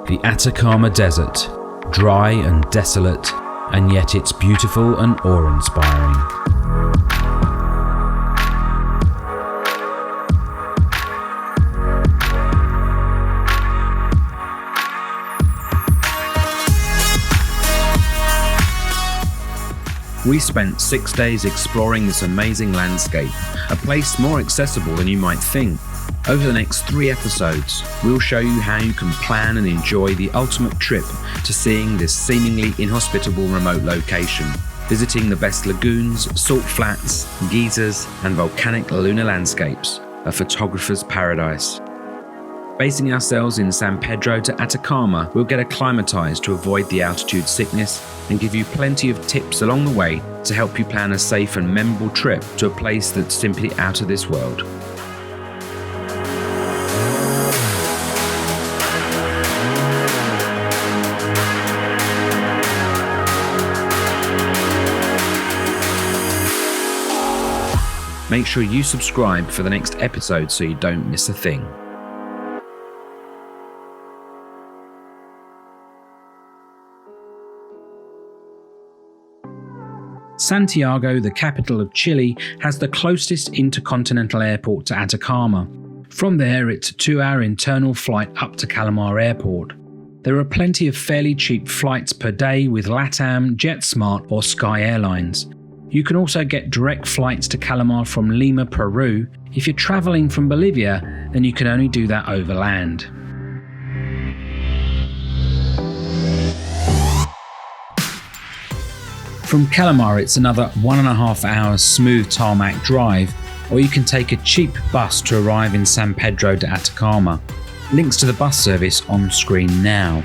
The Atacama Desert, dry and desolate, and yet it's beautiful and awe-inspiring. We spent 6 days exploring this amazing landscape, a place more accessible than you might think. Over the next 3 episodes, we'll show you how you can plan and enjoy the ultimate trip to seeing this seemingly inhospitable remote location, visiting the best lagoons, salt flats, geysers, and volcanic lunar landscapes, a photographer's paradise. Basing ourselves in San Pedro de Atacama, we'll get acclimatized to avoid the altitude sickness and give you plenty of tips along the way to help you plan a safe and memorable trip to a place that's simply out of this world. Make sure you subscribe for the next episode so you don't miss a thing. Santiago, the capital of Chile, has the closest intercontinental airport to Atacama. From there, it's a 2-hour internal flight up to Calama Airport. There are plenty of fairly cheap flights per day with LATAM, JetSmart or Sky Airlines. You can also get direct flights to Calama from Lima, Peru. If you're traveling from Bolivia, then you can only do that over land. From Calama, it's another 1.5 hour smooth tarmac drive, or you can take a cheap bus to arrive in San Pedro de Atacama. Links to the bus service on screen now.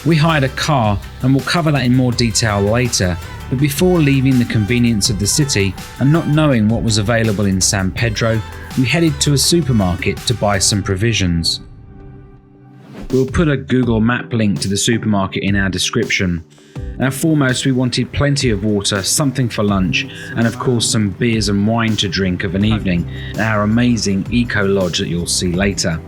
We hired a car, and we'll cover that in more detail later, but before leaving the convenience of the city and not knowing what was available in San Pedro, we headed to a supermarket to buy some provisions. We'll put a Google Map link to the supermarket in our description. Now, foremost, we wanted plenty of water, something for lunch, and of course some beers and wine to drink of an evening at our amazing eco lodge that you'll see later.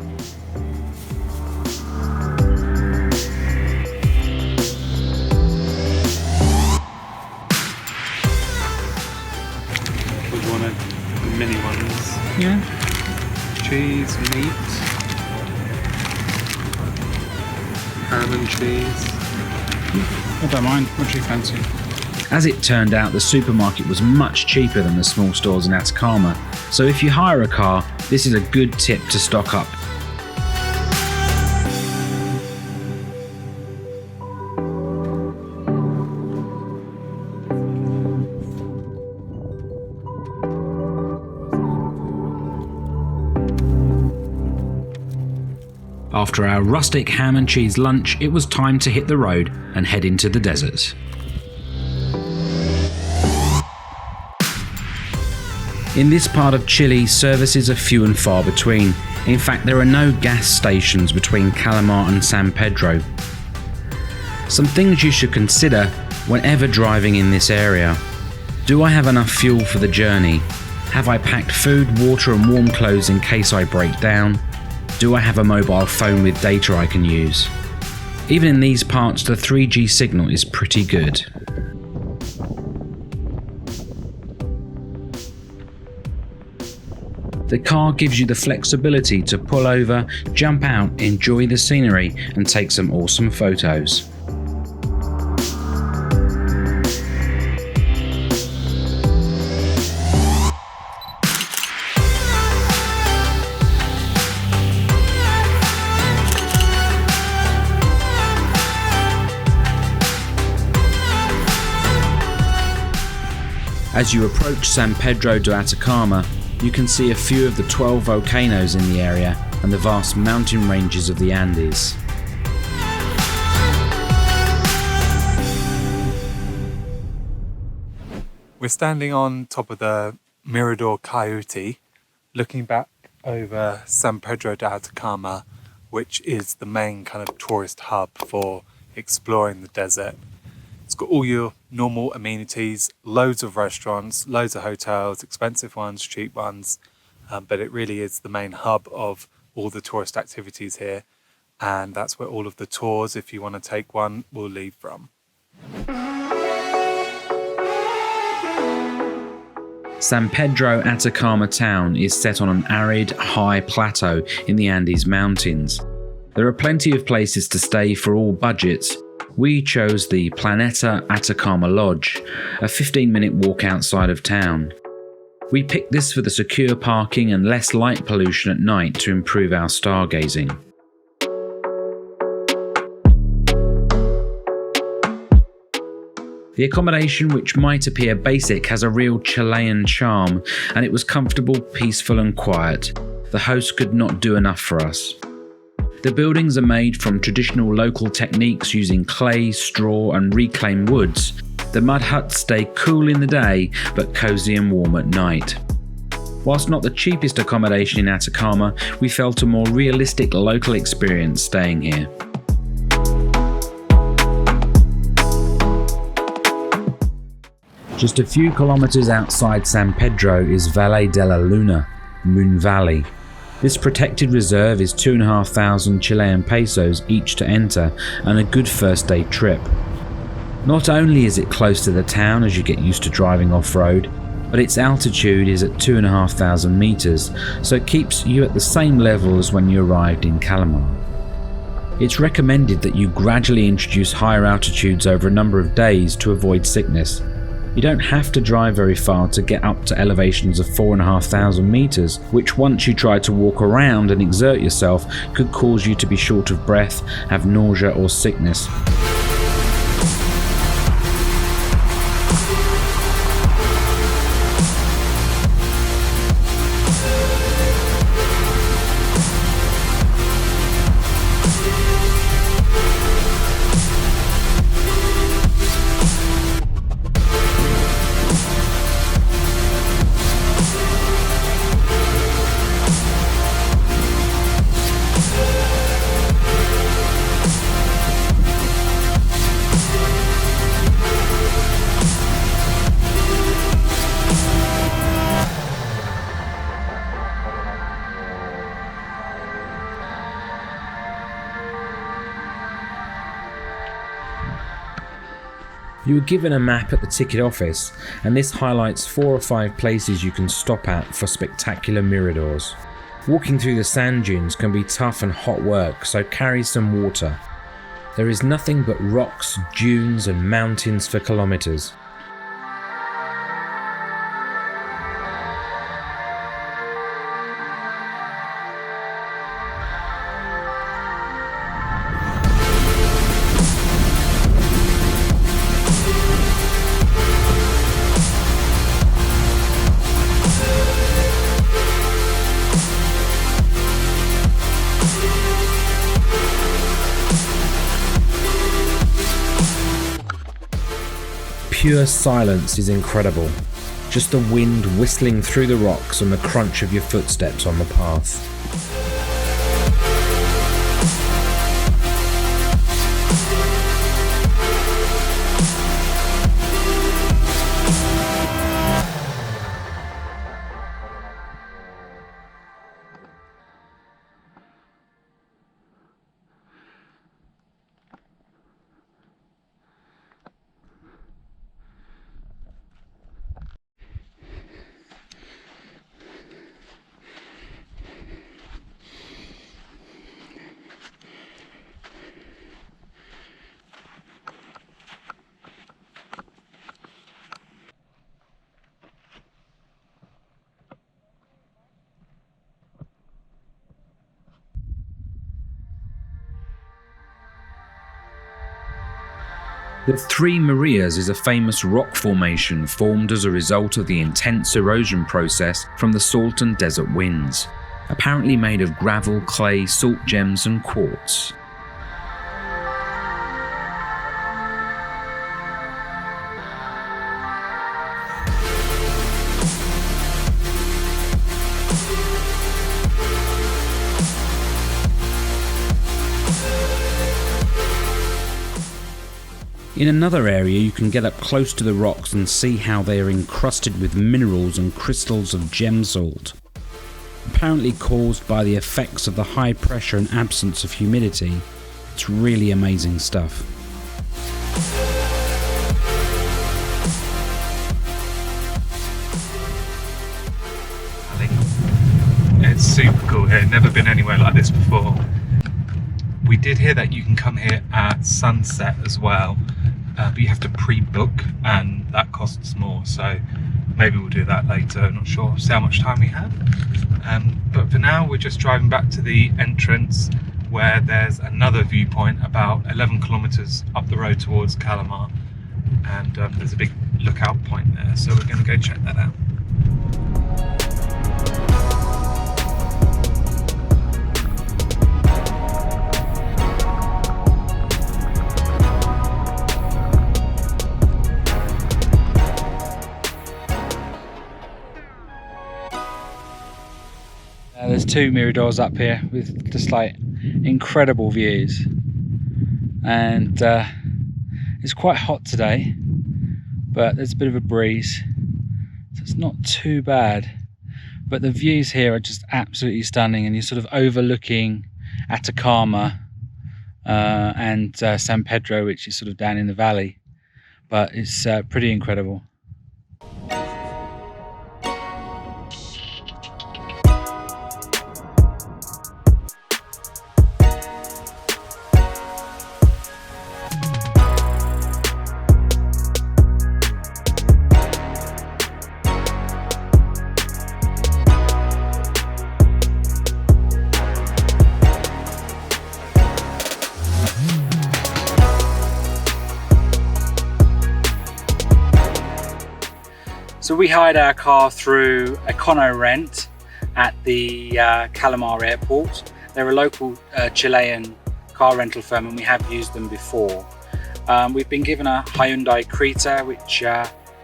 We wanted the mini ones. Yeah. Cheese, meat, ham and cheese. I don't mind. What do you fancy? As it turned out, the supermarket was much cheaper than the small stores in Atacama, so if you hire a car, this is a good tip to stock up. After our rustic ham and cheese lunch, it was time to hit the road and head into the desert. In this part of Chile, services are few and far between. In fact, there are no gas stations between Calama and San Pedro. Some things you should consider whenever driving in this area. Do I have enough fuel for the journey? Have I packed food, water and warm clothes in case I break down? Do I have a mobile phone with data I can use? Even in these parts, the 3G signal is pretty good. The car gives you the flexibility to pull over, jump out, enjoy the scenery, and take some awesome photos. As you approach San Pedro de Atacama, you can see a few of the 12 volcanoes in the area and the vast mountain ranges of the Andes. We're standing on top of the Mirador Coyote, looking back over San Pedro de Atacama, which is the main kind of tourist hub for exploring the desert. It's got all your normal amenities, loads of restaurants, loads of hotels, expensive ones, cheap ones, but it really is the main hub of all the tourist activities here. and that's where all of the tours, if you want to take one, will leave from. San Pedro Atacama town is set on an arid, high plateau in the Andes Mountains. There are plenty of places to stay for all budgets. We chose the Planeta Atacama Lodge, a 15-minute walk outside of town. We picked this for the secure parking and less light pollution at night to improve our stargazing. The accommodation, which might appear basic, has a real Chilean charm, and it was comfortable, peaceful and quiet. The host could not do enough for us. The buildings are made from traditional local techniques using clay, straw and reclaimed woods. The mud huts stay cool in the day, but cosy and warm at night. Whilst not the cheapest accommodation in Atacama, we felt a more realistic local experience staying here. Just a few kilometers outside San Pedro is Valle de la Luna, Moon Valley. This protected reserve is 2,500 Chilean pesos each to enter and a good first day trip. Not only is it close to the town as you get used to driving off-road, but its altitude is at 2,500 meters, so it keeps you at the same level as when you arrived in Calama. It's recommended that you gradually introduce higher altitudes over a number of days to avoid sickness. You don't have to drive very far to get up to elevations of 4,500 meters, which once you try to walk around and exert yourself could cause you to be short of breath, have nausea or sickness. You were given a map at the ticket office, and this highlights 4 or 5 places you can stop at for spectacular miradors. Walking through the sand dunes can be tough and hot work, so carry some water. There is nothing but rocks, dunes and mountains for kilometers. Pure silence is incredible. Just the wind whistling through the rocks and the crunch of your footsteps on the path. The Three Marias is a famous rock formation formed as a result of the intense erosion process from the salt and desert winds, apparently made of gravel, clay, salt gems and quartz. In another area you can get up close to the rocks and see how they are encrusted with minerals and crystals of gem salt. apparently caused by the effects of the high pressure and absence of humidity. It's really amazing stuff. It's super cool here, never been anywhere like this before. We did hear that you can come here at sunset as well, but you have to pre-book and that costs more, so maybe we'll do that later, not sure, see how much time we have. But for now we're just driving back to the entrance where there's another viewpoint about 11 kilometers up the road towards Calama, and there's a big lookout point there, so we're going to go check that out. There's two miradors up here with just like incredible views, and it's quite hot today, but there's a bit of a breeze, so it's not too bad. But the views here are just absolutely stunning, and you're sort of overlooking Atacama and San Pedro, which is sort of down in the valley, but it's pretty incredible. So we hired our car through Econo Rent at the Calama airport. They're a local Chilean car rental firm, and we have used them before. We've been given a Hyundai Creta, which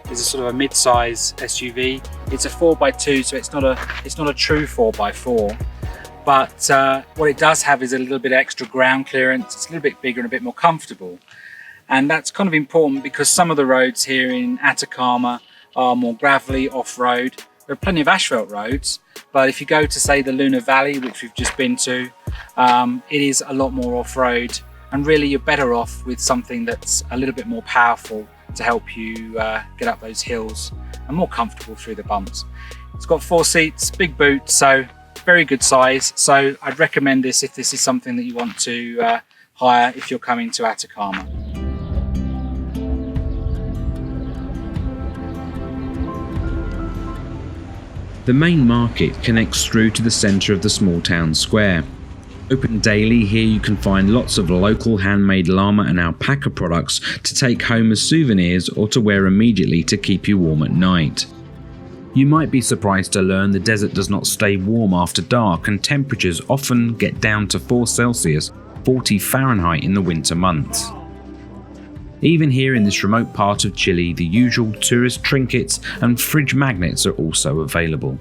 is a sort of a mid-size SUV. It's a 4x2, so it's not a true 4x4. But what it does have is a little bit extra ground clearance. It's a little bit bigger and a bit more comfortable. And that's kind of important because some of the roads here in Atacama are more gravelly off-road. There are plenty of asphalt roads, but if you go to, say, the Luna Valley, which we've just been to, it is a lot more off-road, and really you're better off with something that's a little bit more powerful to help you get up those hills and more comfortable through the bumps. It's got 4 seats, big boot, so very good size. So I'd recommend this if this is something that you want to hire if you're coming to Atacama. The main market connects through to the centre of the small town square. Open daily, here you can find lots of local handmade llama and alpaca products to take home as souvenirs or to wear immediately to keep you warm at night. You might be surprised to learn the desert does not stay warm after dark, and temperatures often get down to 4 Celsius, 40 Fahrenheit in the winter months. Even here in this remote part of Chile, the usual tourist trinkets and fridge magnets are also available.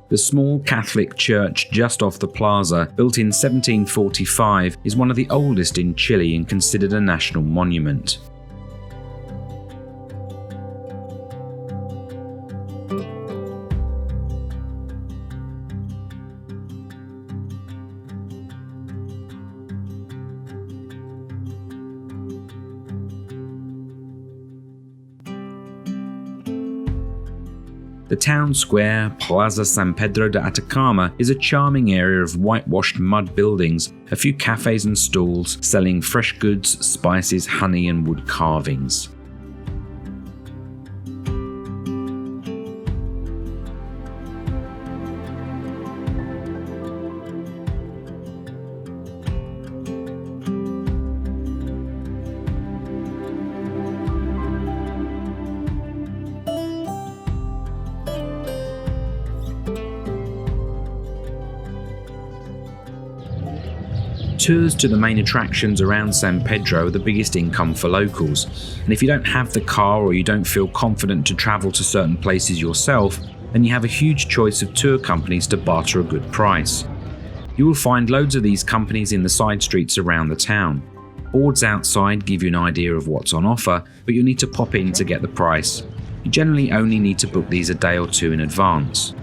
The small Catholic church just off the plaza, built in 1745, is one of the oldest in Chile and considered a national monument. The town square, Plaza San Pedro de Atacama, is a charming area of whitewashed mud buildings, a few cafes and stalls selling fresh goods, spices, honey and wood carvings. Tours to the main attractions around San Pedro are the biggest income for locals, and if you don't have the car or you don't feel confident to travel to certain places yourself, then you have a huge choice of tour companies to barter a good price. You will find loads of these companies in the side streets around the town. Boards outside give you an idea of what's on offer, but you'll need to pop in to get the price. You generally only need to book these a day or two in advance.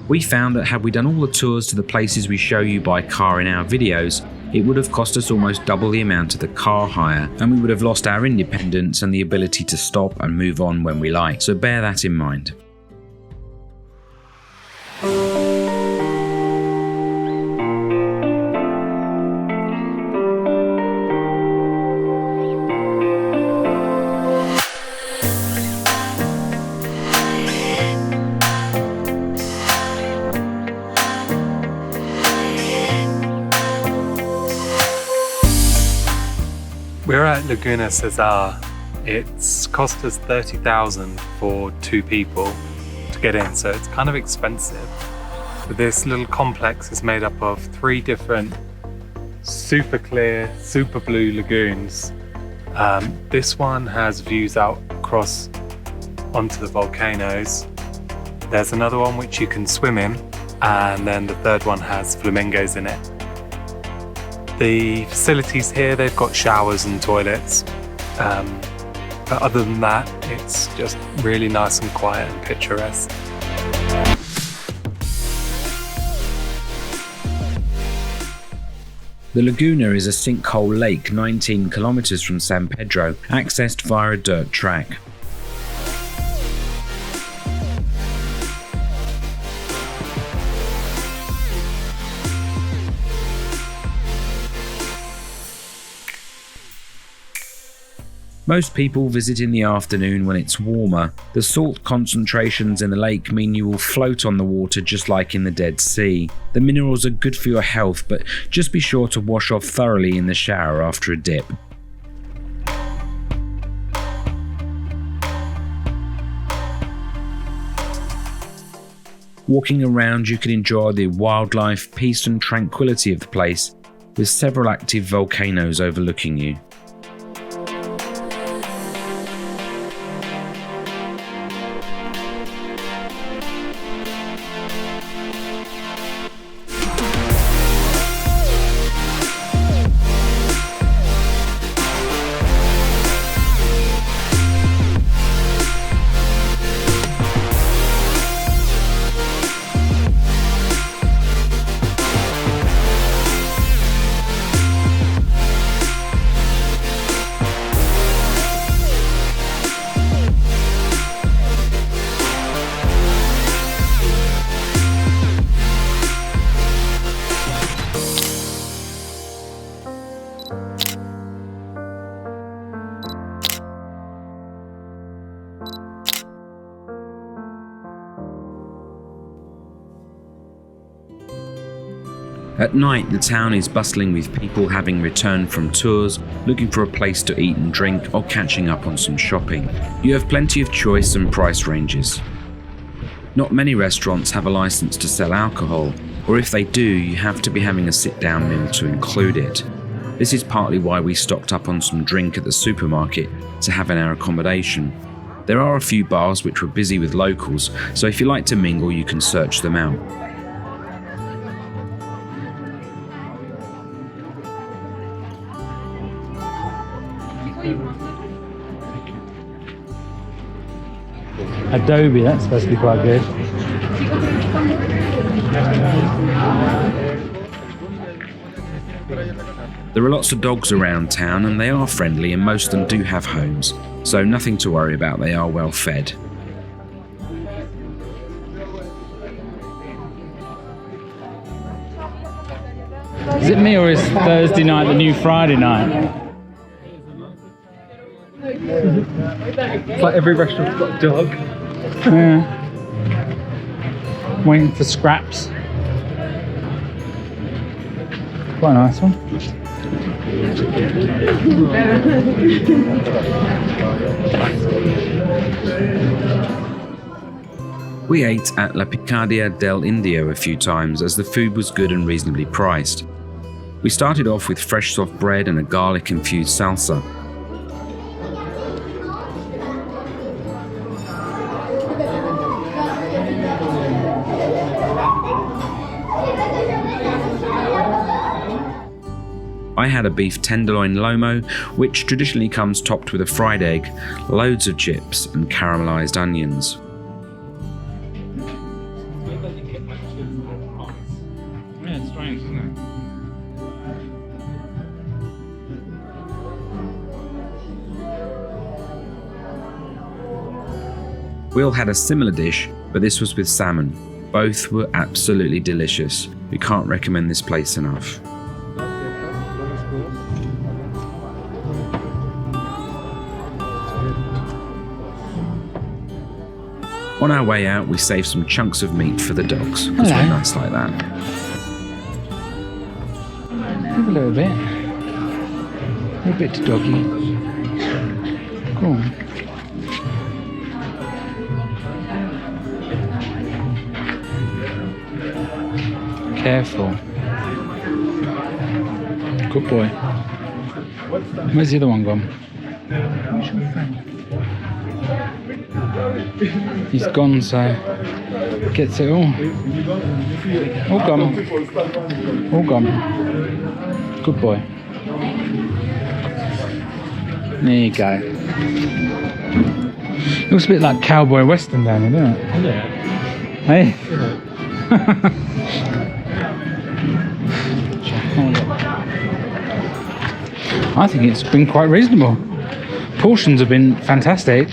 We found that had we done all the tours to the places we show you by car in our videos, it would have cost us almost double the amount of the car hire, and we would have lost our independence and the ability to stop and move on when we like, so bear that in mind. We're at Laguna Ceja. It's cost us $30,000 for 2 people to get in, so it's kind of expensive. But this little complex is made up of 3 different super clear, super blue lagoons. This one has views out across onto the volcanoes. There's another one which you can swim in, and then the third one has flamingos in it. The facilities here, they've got showers and toilets, but other than that, it's just really nice and quiet and picturesque. The Laguna is a sinkhole lake 19 kilometers from San Pedro, accessed via a dirt track. Most people visit in the afternoon when it's warmer. The salt concentrations in the lake mean you will float on the water just like in the Dead Sea. The minerals are good for your health, but just be sure to wash off thoroughly in the shower after a dip. Walking around, you can enjoy the wildlife, peace and tranquility of the place, with several active volcanoes overlooking you. At night, the town is bustling with people having returned from tours, looking for a place to eat and drink, or catching up on some shopping. You have plenty of choice and price ranges. Not many restaurants have a license to sell alcohol, or if they do, you have to be having a sit-down meal to include it. This is partly why we stocked up on some drink at the supermarket to have in our accommodation. There are a few bars which were busy with locals, so if you like to mingle, you can search them out. Adobe, that's supposed to be quite good. There are lots of dogs around town and they are friendly, and most of them do have homes, so nothing to worry about, they are well fed. Is it me or is Thursday night the new Friday night? It's like every restaurant's got a dog. Yeah. Waiting for scraps. Quite a nice one. We ate at La Picadilla del Indio a few times as the food was good and reasonably priced. We started off with fresh soft bread and a garlic-infused salsa. I had a beef tenderloin lomo, which traditionally comes topped with a fried egg, loads of chips and caramelized onions. strange, isn't it? We all had a similar dish, but this was with salmon. Both were absolutely delicious. We can't recommend this place enough. On our way out, we saved some chunks of meat for the dogs, because we're nice like that. Give a little bit. A little bit to doggy. Go on. Careful. Good boy. Where's the other one gone? He's gone, so gets it all. All gone. All gone. Good boy. There you go. Looks a bit like cowboy western down here, doesn't it? Yeah. Hey. I think it's been quite reasonable. Portions have been fantastic.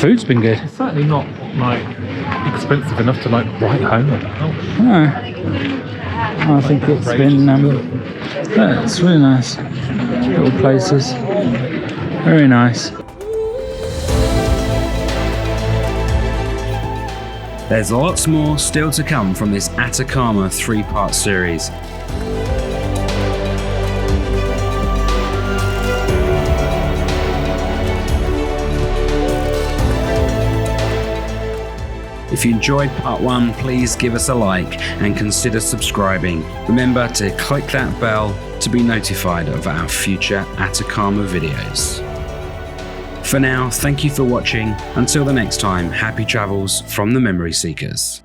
Food's been good. It's certainly not like expensive enough to like write home about. No. I think it's been yeah, it's really nice. Little places. Very nice. There's lots more still to come from this Atacama 3-part series. If you enjoyed part 1, please give us a like and consider subscribing. Remember to click that bell to be notified of our future Atacama videos. For now, thank you for watching. Until the next time, happy travels from the Memory Seekers.